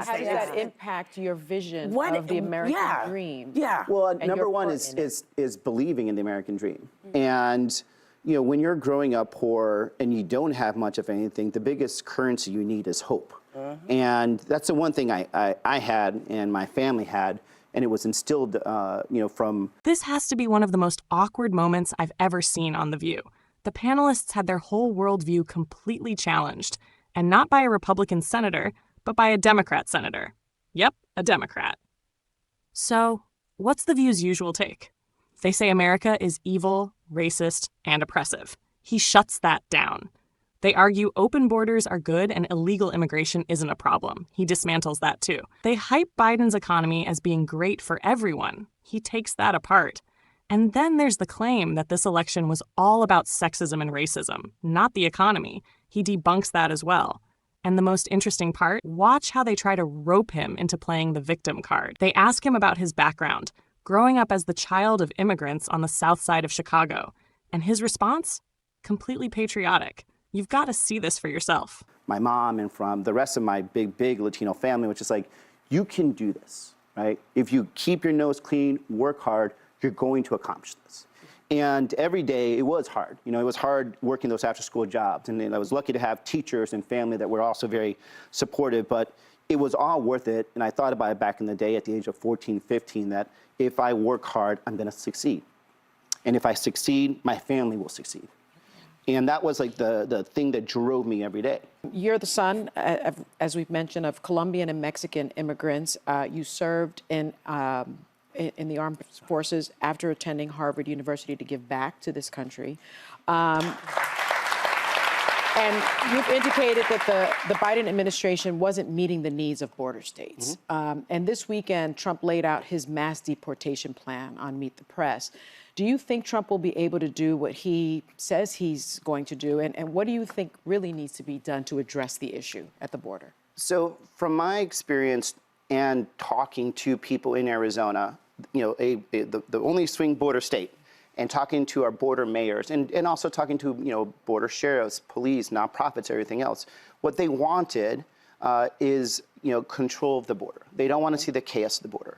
How does that impact your vision of the American dream? Well, number one is believing in the American dream. And when you're growing up poor and you don't have much of anything, the biggest currency you need is hope. And that's the one thing I had and my family had, and it was instilled, from... This has to be one of the most awkward moments I've ever seen on The View. The panelists had their whole worldview completely challenged, and not by a Republican senator, but by a Democrat senator. Yep, a Democrat. So, what's The View's usual take? They say America is evil, racist, and oppressive. He shuts that down. They argue open borders are good and illegal immigration isn't a problem. He dismantles that too. They hype Biden's economy as being great for everyone. He takes that apart. And then there's the claim that this election was all about sexism and racism, not the economy. He debunks that as well. And the most interesting part, watch how they try to rope him into playing the victim card. They ask him about his background, growing up as the child of immigrants on the south side of Chicago. And his response? Completely patriotic. You've got to see this for yourself. My mom and from the rest of my big Latino family, which is like, you can do this, right? If you keep your nose clean, work hard, you're going to accomplish this. And every day it was hard. It was hard working those after-school jobs. And I was lucky to have teachers and family that were also very supportive, but it was all worth it. And I thought about it back in the day at the age of 14, 15, that if I work hard, I'm going to succeed. And if I succeed, my family will succeed. And that was like the thing that drove me every day. You're the son, as we've mentioned, of Colombian and Mexican immigrants. You served in the armed forces after attending Harvard University to give back to this country. And you've indicated that the Biden administration wasn't meeting the needs of border states. And this weekend, Trump laid out his mass deportation plan on Meet the Press. Do you think Trump will be able to do what he says he's going to do? And what do you think really needs to be done to address the issue at the border? So from my experience and talking to people in Arizona, the only swing border state, and talking to our border mayors and also talking to, border sheriffs, police, nonprofits, everything else, what they wanted is, control of the border. They don't want to see the chaos of the border.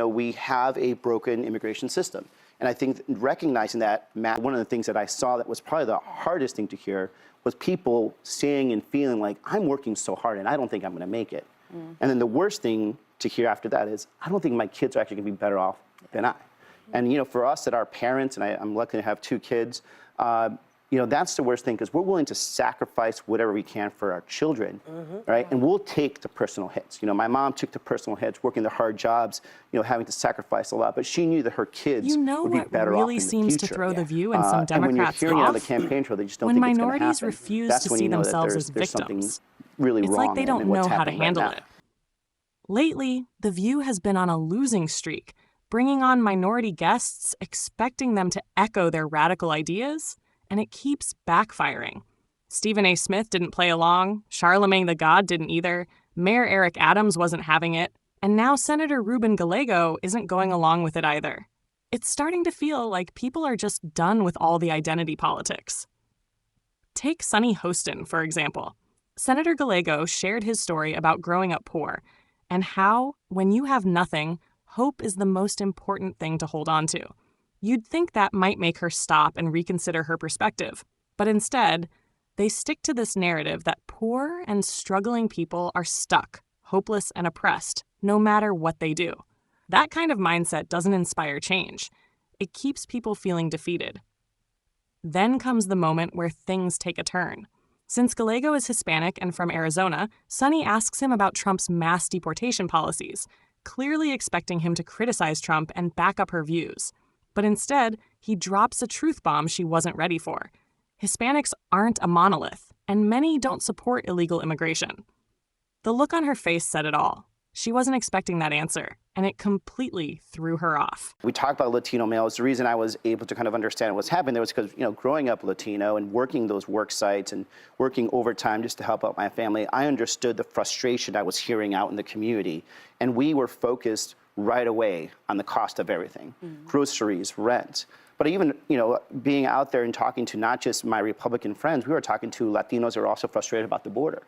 We have a broken immigration system. And I think recognizing that, Matt, one of the things that I saw that was probably the hardest thing to hear was people saying and feeling like, I'm working so hard and I don't think I'm going to make it. And then the worst thing to hear after that is, I don't think my kids are actually going to be better off than I. And, for us that are parents, and I'm lucky to have 2 kids, that's the worst thing because we're willing to sacrifice whatever we can for our children, right? And we'll take the personal hits. My mom took the personal hits, working the hard jobs, having to sacrifice a lot, but she knew that her kids would be better off in the future. Really seems to throw the View and some Democrats and when you're hearing it on the campaign trail, they just don't think it's going to happen. When minorities refuse to see themselves as victims, really it's wrong like they don't know how to handle it. Lately, The View has been on a losing streak, bringing on minority guests, expecting them to echo their radical ideas, and it keeps backfiring. Stephen A. Smith didn't play along, Charlemagne the God didn't either, Mayor Eric Adams wasn't having it, and now Senator Ruben Gallego isn't going along with it either. It's starting to feel like people are just done with all the identity politics. Take Sonny Hostin, for example. Senator Gallego shared his story about growing up poor, and how, when you have nothing, hope is the most important thing to hold on to. You'd think that might make her stop and reconsider her perspective, but instead, they stick to this narrative that poor and struggling people are stuck, hopeless and oppressed, no matter what they do. That kind of mindset doesn't inspire change. It keeps people feeling defeated. Then comes the moment where things take a turn. Since Gallego is Hispanic and from Arizona, Sonny asks him about Trump's mass deportation policies, clearly expecting him to criticize Trump and back up her views. But instead, he drops a truth bomb she wasn't ready for. Hispanics aren't a monolith, and many don't support illegal immigration. The look on her face said it all. She wasn't expecting that answer, and it completely threw her off. We talked about Latino males. The reason I was able to kind of understand what's happening there was because, growing up Latino and working those work sites and working overtime just to help out my family, I understood the frustration I was hearing out in the community. And we were focused right away on the cost of everything, groceries, rent. But even, being out there and talking to not just my Republican friends, we were talking to Latinos who are also frustrated about the border.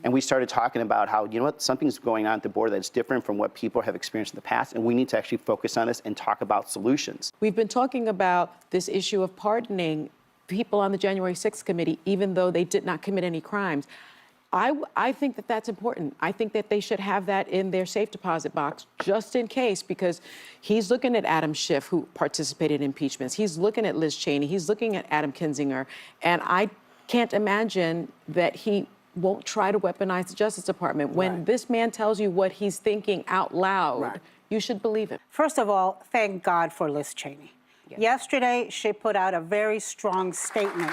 And we started talking about how, you know what, something's going on at the border that's different from what people have experienced in the past, and we need to actually focus on this and talk about solutions. We've been talking about this issue of pardoning people on the January 6th committee, even though they did not commit any crimes. I think that that's important. I think that they should have that in their safe deposit box just in case, because he's looking at Adam Schiff, who participated in impeachments. He's looking at Liz Cheney. He's looking at Adam Kinzinger. And I can't imagine that he won't try to weaponize the Justice Department. When this man tells you what he's thinking out loud, you should believe it. First of all, thank God for Liz Cheney. Yes. Yesterday, she put out a very strong statement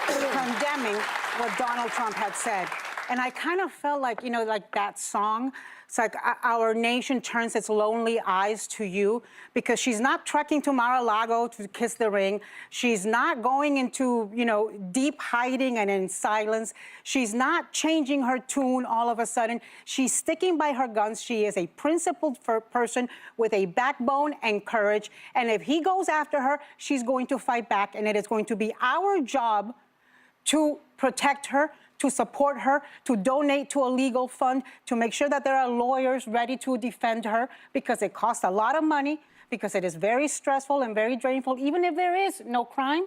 condemning what Donald Trump had said. And I kind of felt like, you know, like that song. It's like our nation turns its lonely eyes to you, because she's not trekking to Mar-a-Lago to kiss the ring. She's not going into, you know, deep hiding and in silence. She's not changing her tune all of a sudden. She's sticking by her guns. She is a principled person with a backbone and courage. And if he goes after her, she's going to fight back. And it is going to be our job to protect her, to support her, to donate to a legal fund, to make sure that there are lawyers ready to defend her, because it costs a lot of money, because it is very stressful and very drainful, even if there is no crime.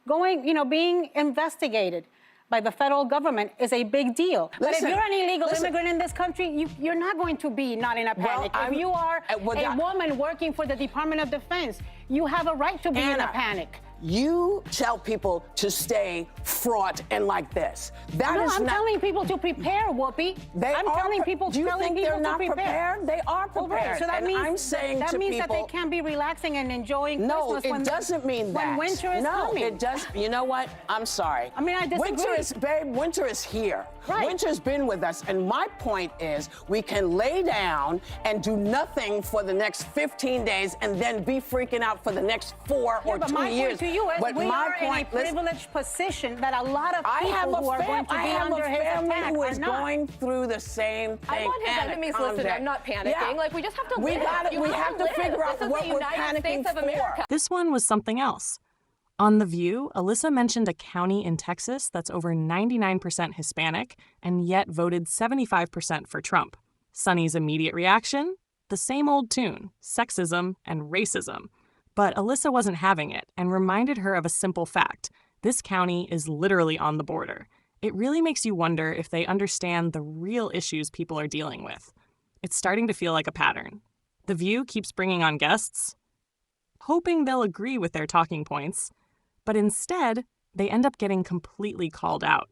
Going, you know, being investigated by the federal government is a big deal. But if you're an illegal immigrant in this country, you're not going to be not in a panic. If you are a woman working for the Department of Defense, you have a right to be in a panic. You tell people to stay fraught and like this. I'm telling people to prepare, Whoopi. I'm telling people, do you think they're not prepared? They are prepared. Well, right. So that means, I'm saying that to means people, that they can be relaxing and enjoying Christmas. No, it doesn't mean that. When winter is coming. No, it does. You know what? I'm sorry. I mean, I disagree. Winter is here. Right. Winter's been with us. And my point is, we can lay down and do nothing for the next 15 days and then be freaking out for the next 4 or 2 years. But my point to you is, we are in a privileged position that a lot of people who are going to be under his attack who is going through the same thing. I want his enemies listening. I'm not panicking. Yeah. Like, we just have to we live. We have to figure out what we're panicking for. This one was something else. On The View, Alyssa mentioned a county in Texas that's over 99% Hispanic and yet voted 75% for Trump. Sunny's immediate reaction? The same old tune, sexism and racism. But Alyssa wasn't having it and reminded her of a simple fact. This county is literally on the border. It really makes you wonder if they understand the real issues people are dealing with. It's starting to feel like a pattern. The View keeps bringing on guests, hoping they'll agree with their talking points, but instead, they end up getting completely called out.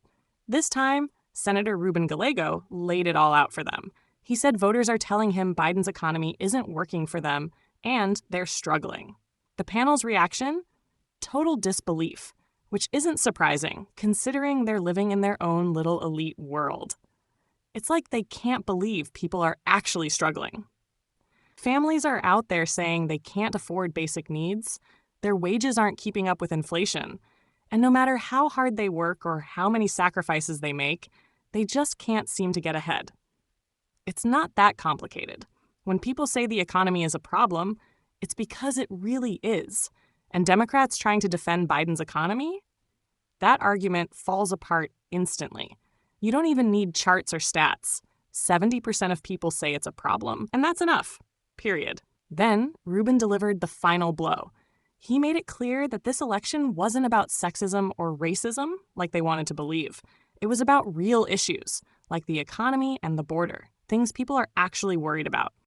This time, Senator Ruben Gallego laid it all out for them. He said voters are telling him Biden's economy isn't working for them and they're struggling. The panel's reaction? Total disbelief, which isn't surprising considering they're living in their own little elite world. It's like they can't believe people are actually struggling. Families are out there saying they can't afford basic needs. Their wages aren't keeping up with inflation. And no matter how hard they work or how many sacrifices they make, they just can't seem to get ahead. It's not that complicated. When people say the economy is a problem, it's because it really is. And Democrats trying to defend Biden's economy? That argument falls apart instantly. You don't even need charts or stats. 70% of people say it's a problem, and that's enough. Period. Then, Ruben delivered the final blow. He made it clear that this election wasn't about sexism or racism, like they wanted to believe. It was about real issues, like the economy and the border, things people are actually worried about.